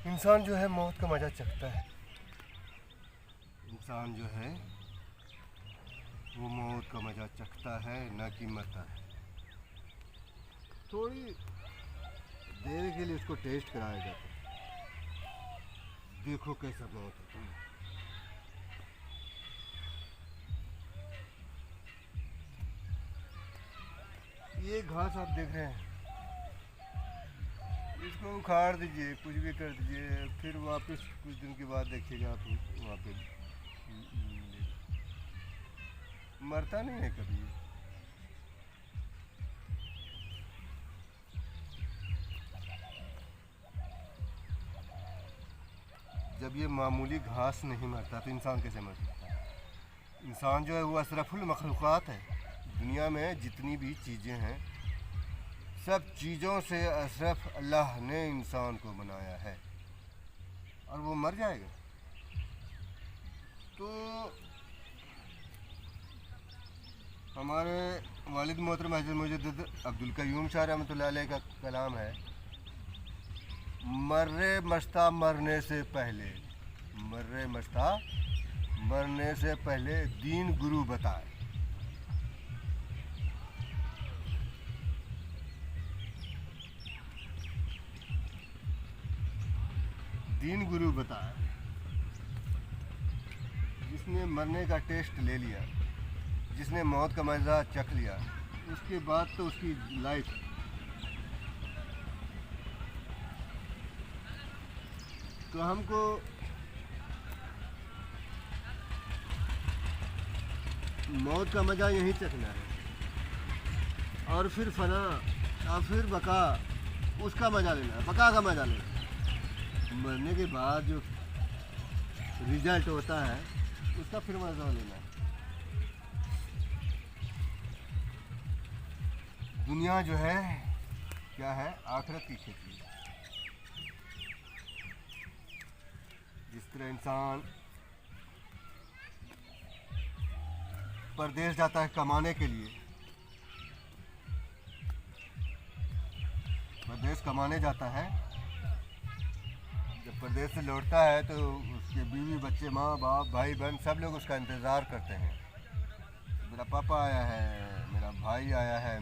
इंसान जो है मौत का मजा चखता है। इंसान जो है वो मौत का मजा चखता है, ना कि मरता है। थोड़ी देर के लिए उसको टेस्ट कराया जाता है, देखो कैसा मौत होता है। ये घास आप देख रहे हैं, इसको उखाड़ दीजिए, कुछ भी कर दीजिए, फिर वापस कुछ दिन के बाद देखिएगा आप वहाँ पे मरता नहीं है कभी। जब ये मामूली घास नहीं मरता तो इंसान कैसे मर सकता है? इंसान जो है वो अशरफुल मखलूक़ात है। दुनिया में जितनी भी चीज़ें हैं, सब चीज़ों से अशरफ अल्लाह ने इंसान को बनाया है, और वो मर जाएगा। तो हमारे वालिद मोहतरम हज़रत मुजद्दिद अब्दुल क़य्यूम शाह रहमतुल्लाह अलैह का कलाम है, मर्रे मस्ता मरने से पहले, मर्रे मस्ता मरने से पहले दीन गुरु बताए। दीन गुरु बताए। जिसने मरने का टेस्ट ले लिया, जिसने मौत का मज़ा चख लिया, उसके बाद तो उसकी लाइफ तो हमको मौत का मज़ा यहीं चखना है, और फिर फना और फिर बका, उसका मज़ा लेना है, बका का मज़ा लेना है। मरने के बाद जो रिजल्ट होता है उसका फिर मज़ा लेना है। दुनिया जो है क्या है? आखिरत की खेती है। जिस तरह इंसान परदेश जाता है कमाने के लिए, परदेश कमाने जाता है, जब परदेश से लौटता है तो उसके बीवी बच्चे, माँ बाप, भाई बहन सब लोग उसका इंतज़ार करते हैं। मेरा पापा आया है, मेरा भाई आया है,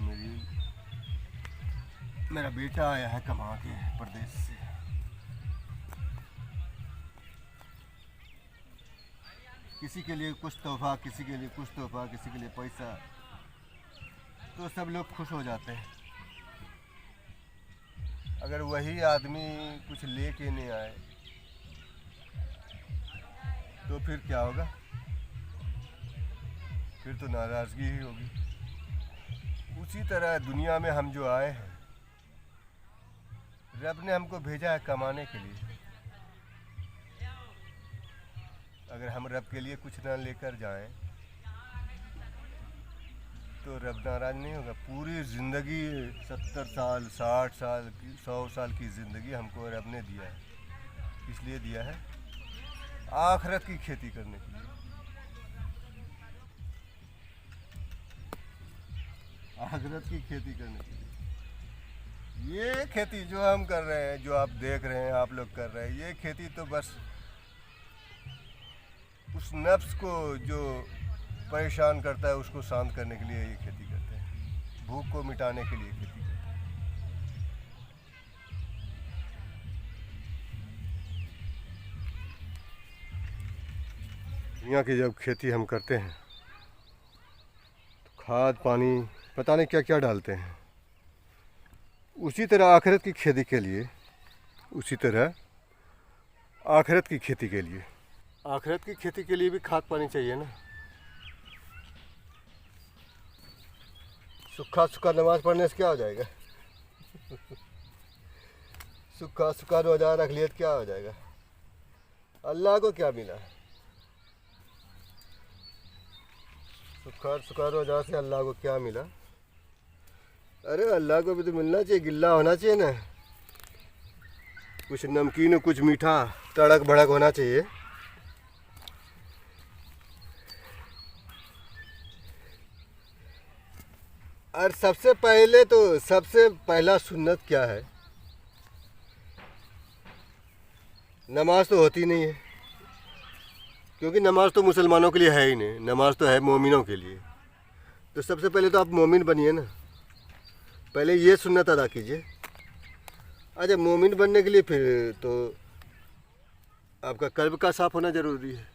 मेरा बेटा आया है कमा के परदेश से। किसी के लिए कुछ तोहफा, किसी के लिए कुछ तोहफा, किसी के लिए पैसा, तो सब लोग खुश हो जाते हैं। अगर वही आदमी कुछ लेके नहीं आए तो फिर क्या होगा? फिर तो नाराज़गी ही होगी। उसी तरह दुनिया में हम जो आए हैं, रब ने हमको भेजा है कमाने के लिए। अगर हम रब के लिए कुछ ना लेकर जाएं तो रब नाराज़ नहीं होगा। पूरी ज़िंदगी 70 साल, 60 साल, 100 साल की ज़िंदगी हमको रब ने दिया है। इसलिए दिया है आखिरत की खेती करने के लिए। आखिरत की खेती करने के लिए। ये खेती जो हम कर रहे हैं, जो आप देख रहे हैं, आप लोग कर रहे हैं, ये खेती तो बस उस नफ्स को जो परेशान करता है उसको शांत करने के लिए ये खेती करते हैं, भूख को मिटाने के लिए खेती करते हैं। दुनिया की जब खेती हम करते हैं तो खाद पानी पता नहीं क्या क्या डालते हैं। उसी तरह आखिरत की खेती के लिए, उसी तरह आखिरत की खेती के लिए, आखिरत की खेती के लिए भी खाद पानी चाहिए ना। सूखा सूखा नमाज पढ़ने से क्या हो जाएगा? सूखा सूखा रोज़ा रख लिया तो क्या हो जाएगा? अल्लाह को क्या मिला? सूखा सूखा रोज़ा से अल्लाह को क्या मिला? अरे अल्लाह को भी तो मिलना चाहिए, गिल्ला होना चाहिए ना, कुछ नमकीन, कुछ मीठा, तड़क भड़क होना चाहिए। और सबसे पहले तो सबसे पहला सुन्नत क्या है? नमाज तो होती नहीं है, क्योंकि नमाज तो मुसलमानों के लिए है ही नहीं, नमाज तो है मोमिनों के लिए। तो सबसे पहले तो आप मोमिन बनिए ना, पहले ये सुन्नत अदा कीजिए। अच्छा, मोमिन बनने के लिए फिर तो आपका कल्ब का साफ़ होना ज़रूरी है,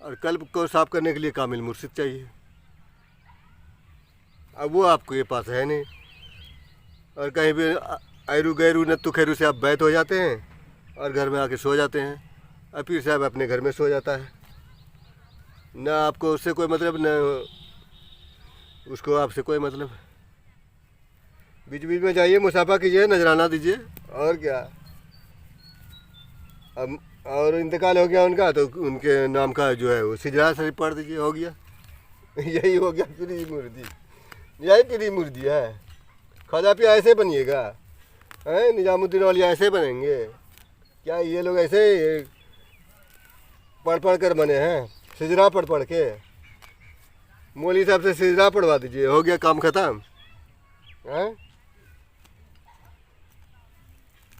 और कल्ब को साफ़ करने के लिए कामिल मुर्शिद चाहिए। अब वो आपके पास है नहीं, और कहीं भी ऐरू गैरू नत्तु खैरू से आप बैत हो जाते हैं और घर में आके सो जाते हैं, और पीर साहब अपने घर में सो जाता है। ना आपको उससे कोई मतलब, न उसको आपसे कोई मतलब। बीच बीच में जाइए, मुसाफा कीजिए, नजराना दीजिए, और क्या। अब और इंतकाल हो गया उनका तो उनके नाम का जो है वो सिजरा शरीफ पढ़ दीजिए, हो गया। यही हो गया पीरी मुर्दी, यही पीरी मुर्दी है। खाजा पिया ऐसे बनिएगा, हैं? निजामुद्दीन औलिया ऐसे बनेंगे क्या? ये लोग ऐसे पढ़ पढ़ कर बने हैं, सिजरा पढ़ पढ़ के। मौलवी साहब से सिजरा पढ़वा दीजिए, हो गया काम ख़त्म। हैं?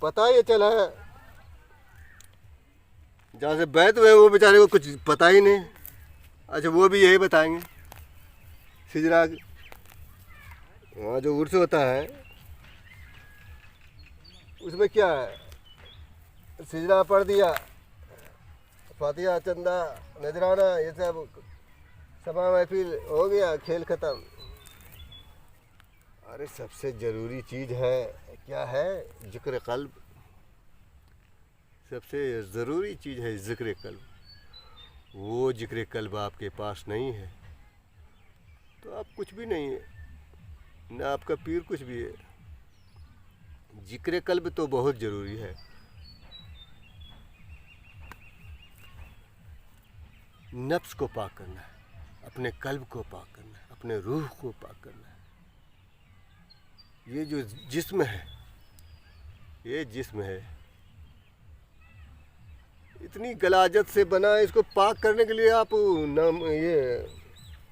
पता ये चला है, जहाँ से बैत हुए वो बेचारे को कुछ पता ही नहीं। अच्छा, वो भी यही बताएंगे। सिजरा वहाँ जो उर्स होता है उसमें क्या है, सिजरा पढ़ दिया, फातिहा, चंदा, नजराना, ये सब सभा महफिल, हो गया, खेल ख़त्म। अरे सबसे ज़रूरी चीज़ है क्या है? जिक्र कल्ब। सबसे ज़रूरी चीज़ है जिक्र कल्ब। वो जिक्र कल्ब आपके पास नहीं है तो आप कुछ भी नहीं है, ना आपका पीर कुछ भी है। जिक्र कल्ब तो बहुत ज़रूरी है। नफ्स को पाक करना है, अपने कल्ब को पाक करना है, अपने रूह को पाक करना है। ये जो जिस्म है, ये जिस्म है, इतनी गलाजत से बना है, इसको पाक करने के लिए आप ये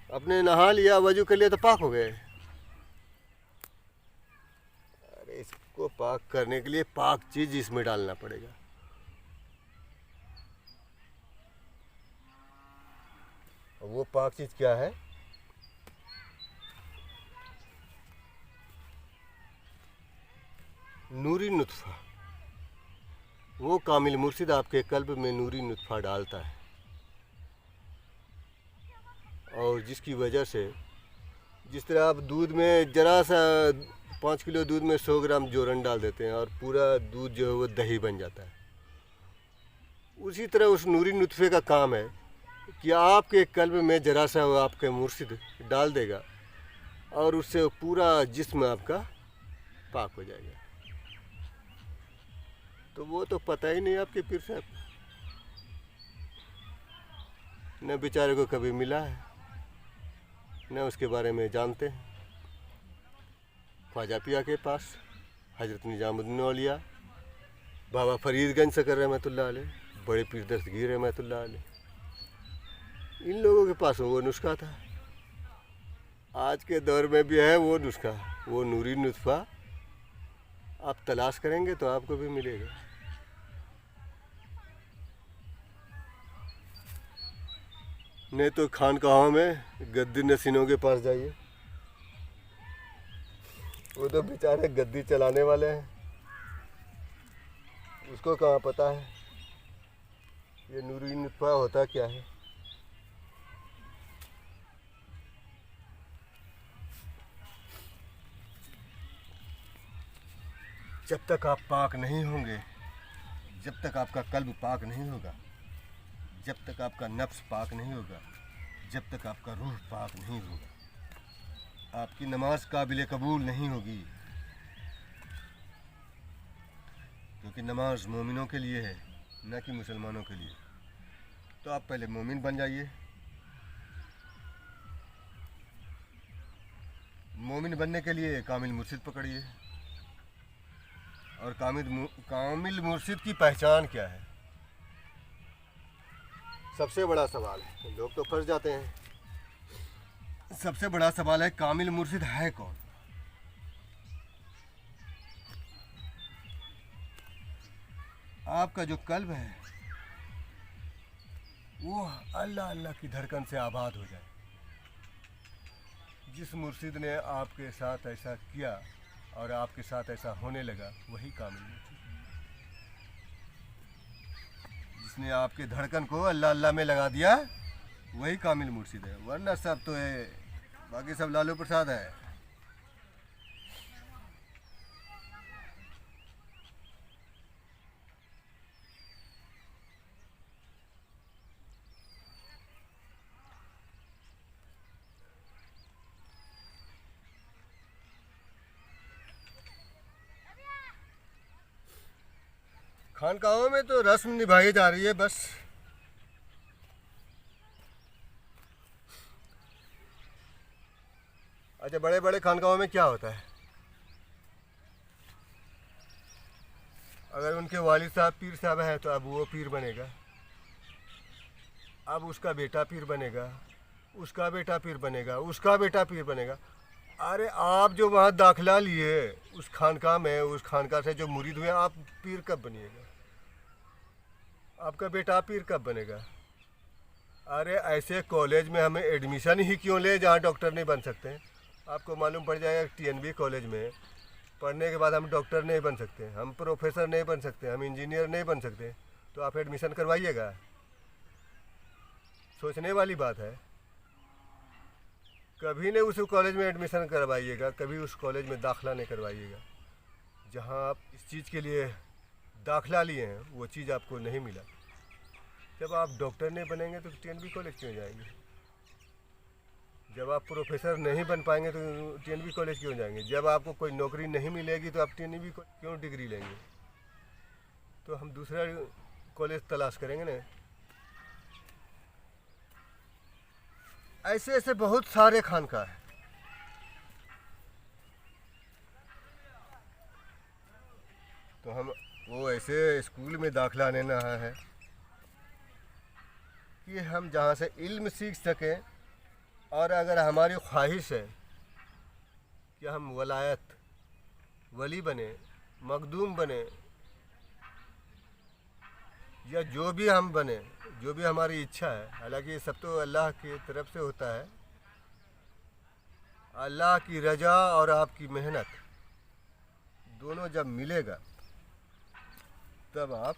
अपने नहा लिया, वजू कर लिया तो पाक हो गए। अरे इसको पाक करने के लिए पाक चीज़ इसमें डालना पड़ेगा। वो पाक चीज़ क्या है? नूरी नुत्फ़ा। वो कामिल मुर्शिद आपके कल्ब में नूरी नुत्फ़ा डालता है, और जिसकी वजह से जिस तरह आप दूध में ज़रा सा 5 किलो दूध में 100 ग्राम जोरन डाल देते हैं और पूरा दूध जो है वो दही बन जाता है, उसी तरह उस नूरी नुत्फ़े का काम है कि आपके कल्ब में ज़रा सा वो आपके मुर्शिद डाल देगा और उससे पूरा जिस्म आपका पाक हो जाएगा। तो वो तो पता ही नहीं आपके पीर साहब, न बेचारे को कभी मिला है, न उसके बारे में जानते हैं। ख्वाजा पिया के पास हज़रत निजामुद्दीन औलिया, बाबा फरीदगंज शकर रहमतुल्लाह अलैह, बड़े पीर दस्तगीर रहमतुल्लाह अलैह, इन लोगों के पास वो नुस्खा था। आज के दौर में भी है वो नुस्खा, वो नूरी नुस्खा। आप तलाश करेंगे तो आपको भी मिलेगा। नहीं तो खानकाहों में गद्दी नसीनों के पास जाइए, वो तो बेचारे गद्दी चलाने वाले हैं, उसको कहाँ पता है ये नूरी नुत्फ़ा होता क्या है। जब तक आप पाक नहीं होंगे, जब तक आपका कल्ब पाक नहीं होगा, जब तक आपका नफ्स पाक नहीं होगा, जब तक आपका रूह पाक नहीं होगा, आपकी नमाज काबिल कबूल नहीं होगी। क्योंकि नमाज मोमिनों के लिए है, न कि मुसलमानों के लिए। तो आप पहले मोमिन बन जाइए। मोमिन बनने के लिए कामिल मुर्शिद पकड़िए। और कामिल मुर्शिद की पहचान क्या है, सबसे बड़ा सवाल है। लोग तो फंस जाते हैं। सबसे बड़ा सवाल है कामिल मुर्शिद है कौन। आपका जो कल्ब है वो अल्लाह अल्लाह की धड़कन से आबाद हो जाए। जिस मुर्शिद ने आपके साथ ऐसा किया और आपके साथ ऐसा होने लगा वही कामिल मुर्शिद। जिसने आपके धड़कन को अल्लाह अल्लाह में लगा दिया वही कामिल मुर्शिद है, वरना सब तो है, बाकी सब लालू प्रसाद है। खानकाहों में तो रस्म निभाई जा रही है बस। अच्छा, बड़े बड़े खानकाहों में क्या होता है? अगर उनके वालिद साहब पीर साहब हैं तो अब वो पीर बनेगा, अब उसका बेटा पीर बनेगा, उसका बेटा पीर बनेगा, उसका बेटा पीर बनेगा। अरे आप जो वहाँ दाखिला लिए उस खानका में, उस खानका से जो मुरीद हुए, आप पीर कब बनिएगा? आपका बेटा पीर कब बनेगा? अरे ऐसे कॉलेज में हमें एडमिशन ही क्यों ले जहाँ डॉक्टर नहीं बन सकते हैं? आपको मालूम पड़ जाएगा टीएनबी कॉलेज में पढ़ने के बाद हम डॉक्टर नहीं बन सकते, हम प्रोफेसर नहीं बन सकते, हम इंजीनियर नहीं बन सकते, तो आप एडमिशन करवाइएगा? सोचने वाली बात है। कभी नहीं उस कॉलेज में एडमिशन करवाइएगा, कभी उस कॉलेज में दाखिला नहीं करवाइएगा जहाँ आप इस चीज़ के लिए दाखिला लिए हैं वो चीज़ आपको नहीं मिला। जब आप डॉक्टर नहीं बनेंगे तो टीएनबी कॉलेज क्यों जाएंगे? जब आप प्रोफेसर नहीं बन पाएंगे तो टीएनबी कॉलेज क्यों जाएंगे? जब आपको कोई नौकरी नहीं मिलेगी तो आप टीएनबी क्यों डिग्री लेंगे? तो हम दूसरा कॉलेज तलाश करेंगे ना। ऐसे ऐसे बहुत सारे खानका है। तो हम वो ऐसे स्कूल में दाखिला लेना है कि हम जहाँ से इल्म सीख सकें, और अगर हमारी ख्वाहिश है कि हम वलायत वली बने, मखदूम बने, या जो भी हम बने, जो भी हमारी इच्छा है, हालांकि ये सब तो अल्लाह की तरफ से होता है। अल्लाह की रजा और आपकी मेहनत दोनों जब मिलेगा तब आप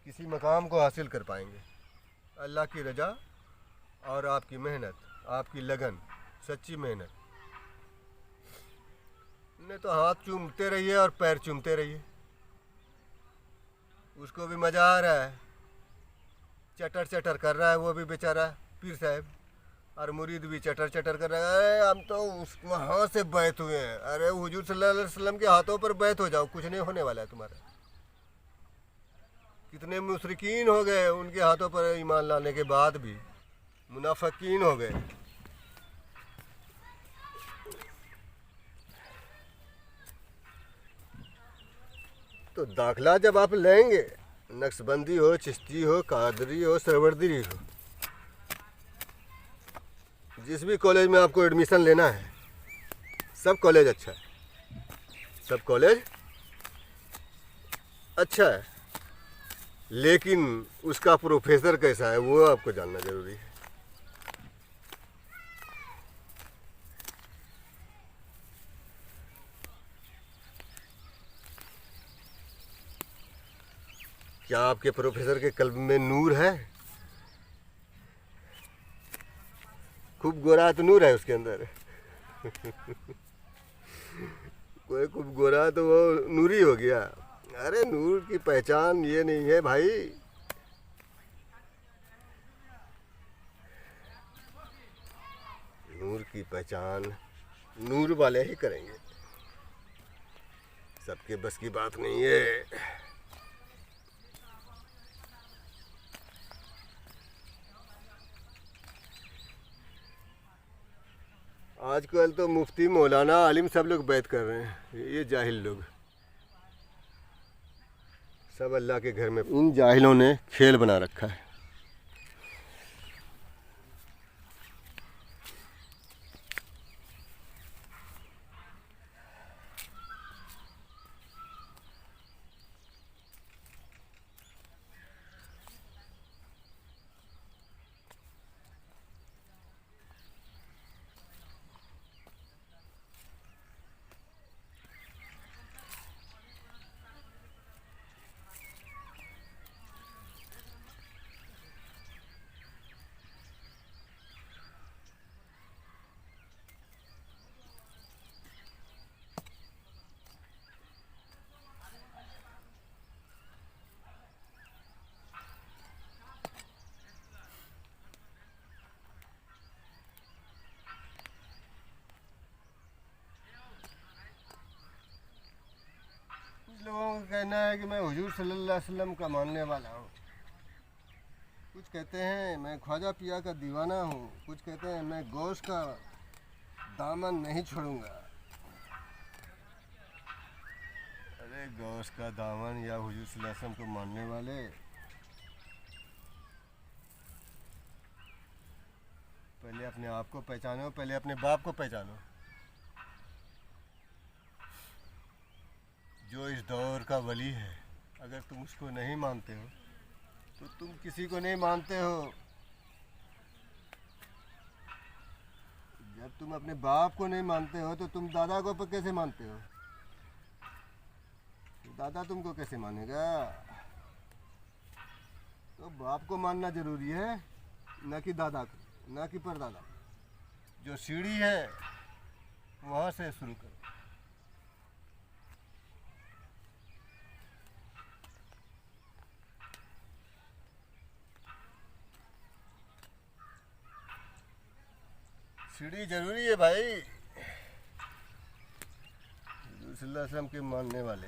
किसी मकाम को हासिल कर पाएंगे। अल्लाह की रजा और आपकी मेहनत, आपकी लगन, सच्ची मेहनत। नहीं तो हाथ चूमते रहिए और पैर चूमते रहिए, उसको भी मज़ा आ रहा है, चटर चटर कर रहा है वो भी बेचारा पीर साहब, और मुरीद भी चटर चटर कर रहा है। अरे हम तो उस वहाँ से बैत हुए हैं। अरे हुजूर सल्लल्लाहु अलैहि वसल्लम के हाथों पर बैत हो जाओ, कुछ नहीं होने वाला है तुम्हारा। कितने मुशरिकीन हो गए उनके हाथों पर ईमान लाने के बाद भी, मुनाफिकीन हो गए। तो दाखिला जब आप लेंगे, नक्शबंदी हो, चिश्ती हो, कादरी हो, सरवर्दी हो, जिस भी कॉलेज में आपको एडमिशन लेना है, सब कॉलेज अच्छा है, सब कॉलेज अच्छा है, लेकिन उसका प्रोफेसर कैसा है वो आपको जानना ज़रूरी है। क्या आपके प्रोफेसर के कल्ब में नूर है? खूब गोरा तो नूर है उसके अंदर कोई खूब गोरा तो वो नूरी हो गया। अरे नूर की पहचान ये नहीं है भाई, नूर की पहचान नूर वाले ही करेंगे, सबके बस की बात नहीं है। आजकल तो मुफ्ती, मौलाना, आलिम सब लोग बैत कर रहे हैं, ये जाहिल लोग सब अल्लाह के घर में, इन जाहिलों ने खेल बना रखा है। कहना है कि मैं हुजूर सल्लल्लाहु अलैहि वसल्लम का मानने वाला हूँ, कुछ कहते हैं मैं ख्वाजा पिया का दीवाना हूँ, कुछ कहते हैं मैं गौस का दामन नहीं छोड़ूंगा। अरे गौस का दामन या हुजूर सल्लल्लाहु अलैहि वसल्लम को मानने वाले, पहले अपने आप को पहचानो, पहले अपने बाप को पहचानो। जो इस दौर का वली है, अगर तुम उसको नहीं मानते हो तो तुम किसी को नहीं मानते हो। जब तुम अपने बाप को नहीं मानते हो तो तुम दादा को कैसे मानते हो? तो दादा तुमको कैसे मानेगा? तो बाप को मानना जरूरी है, न कि दादा को, न कि परदादा। जो सीढ़ी है वहाँ से शुरू करो। सीढ़ी जरूरी है भाई। हुजूर सल्लल्लाहु अलैहि वसल्लम के मानने वाले,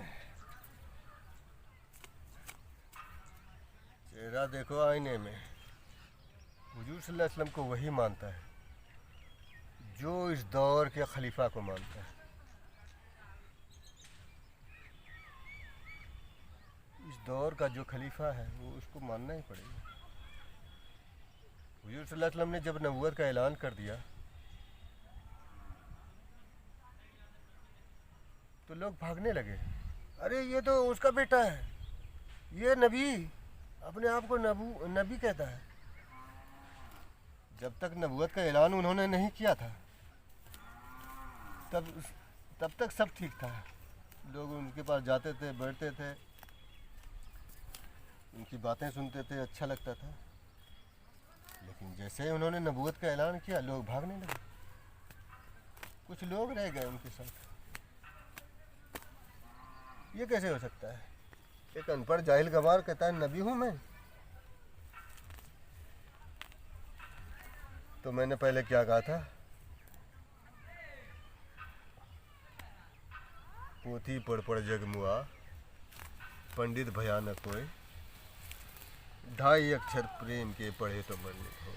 चेहरा देखो आईने में, हुजूर सल्लल्लाहु अलैहि वसल्लम को वही मानता है जो इस दौर के खलीफा को मानता है। इस दौर का जो खलीफा है वो उसको मानना ही पड़ेगा। हुजूर सल्लल्लाहु अलैहि वसल्लम ने जब नबूवत का ऐलान कर दिया तो लोग भागने लगे, अरे ये तो उसका बेटा है, ये नबी, अपने आप को नबी कहता है। जब तक नबूवत का ऐलान उन्होंने नहीं किया था तब तक सब ठीक था। लोग उनके पास जाते थे, बैठते थे, उनकी बातें सुनते थे, अच्छा लगता था। लेकिन जैसे ही उन्होंने नबूवत का ऐलान किया लोग भागने लगे। कुछ लोग रह गए उनके साथ। ये कैसे हो सकता है? एक अनपढ़ जाहिल गवार कहता है नबी हूँ मैं। तो मैंने पहले क्या कहा था? पोथी पढ़ पढ़ जग मुआ, पंडित भयानक होए, 2.5 अक्षर प्रेम के पढ़े तो मरने हो।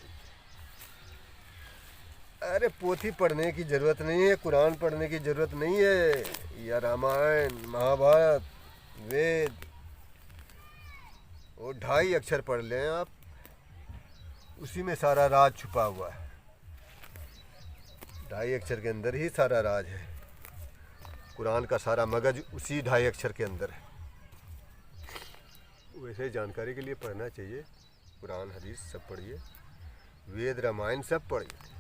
अरे पोथी पढ़ने की ज़रूरत नहीं है, कुरान पढ़ने की ज़रूरत नहीं है, या रामायण महाभारत वेद, वो 2.5 अक्षर पढ़ लें आप, उसी में सारा राज छुपा हुआ है। 2.5 अक्षर के अंदर ही सारा राज है। कुरान का सारा मगज उसी 2.5 अक्षर के अंदर है। वैसे जानकारी के लिए पढ़ना चाहिए, कुरान हदीस सब पढ़िए, वेद रामायण सब पढ़िए।